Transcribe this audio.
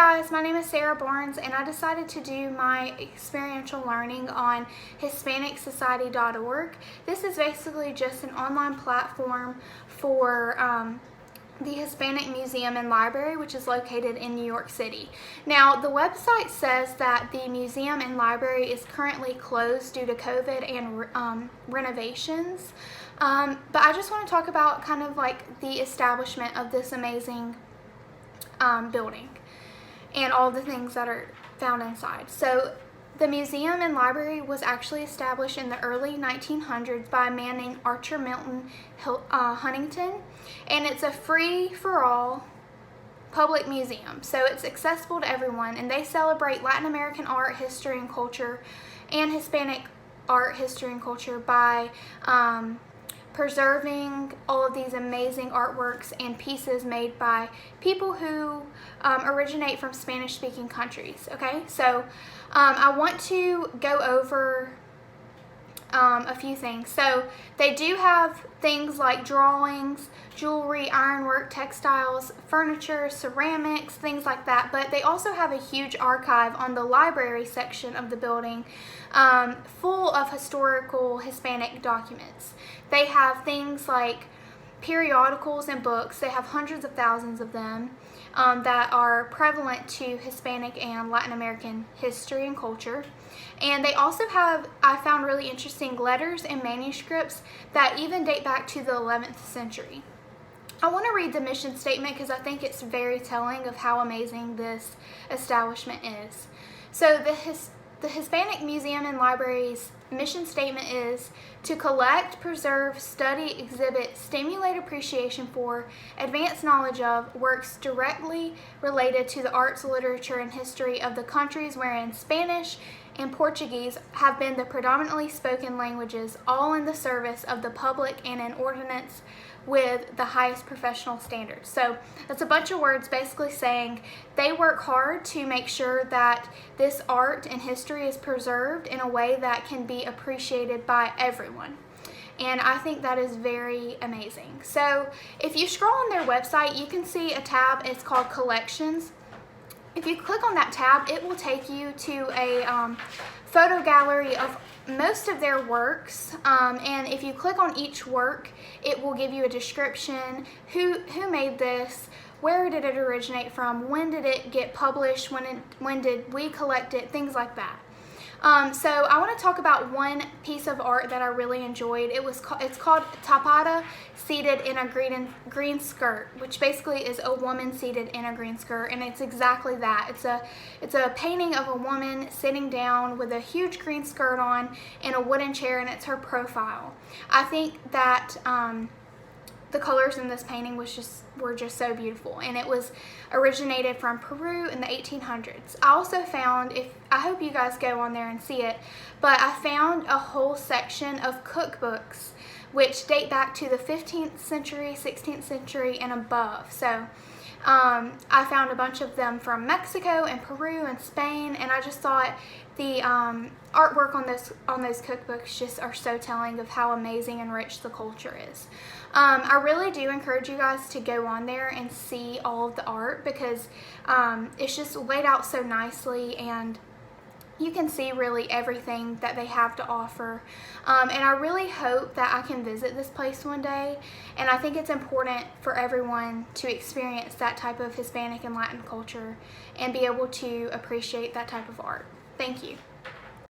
guys, my name is Sarah Barnes, and I decided to do my experiential learning on HispanicSociety.org. This is basically just an online platform for the Hispanic Museum and Library, which is located in New York City. Now, the website says that the museum and library is currently closed due to COVID and renovations, but I just want to talk about kind of like the establishment of this amazing building and all the things that are found inside. So the museum and library was actually established in the early 1900s by a man named Archer Milton Huntington, and it's a free-for-all public museum, so it's accessible to everyone, and they celebrate Latin American art, history, and culture, and Hispanic art, history, and culture by preserving all of these amazing artworks and pieces made by people who originate from Spanish-speaking countries. Okay, so I want to go over a few things. So they do have things like drawings, jewelry, ironwork, textiles, furniture, ceramics, things like that, but they also have a huge archive on the library section of the building full of historical Hispanic documents. They have things like periodicals and books. They have hundreds of thousands of them that are prevalent to Hispanic and Latin American history and culture. And they also have, I found really interesting, letters and manuscripts that even date back to the 11th century. I want to read the mission statement because I think it's very telling of how amazing this establishment is. So the Hispanic Museum and Library's mission statement is to collect, preserve, study, exhibit, stimulate appreciation for, advance knowledge of works directly related to the arts, literature, and history of the countries wherein Spanish and Portuguese have been the predominantly spoken languages, all in the service of the public and in ordinance with the highest professional standards. So that's a bunch of words basically saying they work hard to make sure that this art and history is preserved in a way that can be appreciated by everyone. And I think that is very amazing. So if you scroll on their website, you can see a tab, it's called Collections. If you click on that tab, it will take you to a photo gallery of most of their works, and if you click on each work, it will give you a description, who made this, where did it originate from, when did it get published, when did we collect it, things like that. So I want to talk about one piece of art that I really enjoyed. It's called Tapada Seated in a Green Skirt, which basically is a woman seated in a green skirt, and it's exactly that. It's a painting of a woman sitting down with a huge green skirt on in a wooden chair, and it's her profile. I think that the colors in this painting were just so beautiful, and it was originated from Peru in the 1800s. I also found, I hope you guys go on there and see it, but I found a whole section of cookbooks which date back to the 15th century, 16th century, and above. So I found a bunch of them from Mexico and Peru and Spain, and I just thought the artwork on those cookbooks just are so telling of how amazing and rich the culture is. I really do encourage you guys to go on there and see all of the art because it's just laid out so nicely, and you can see really everything that they have to offer. And I really hope that I can visit this place one day, and I think it's important for everyone to experience that type of Hispanic and Latin culture and be able to appreciate that type of art. Thank you.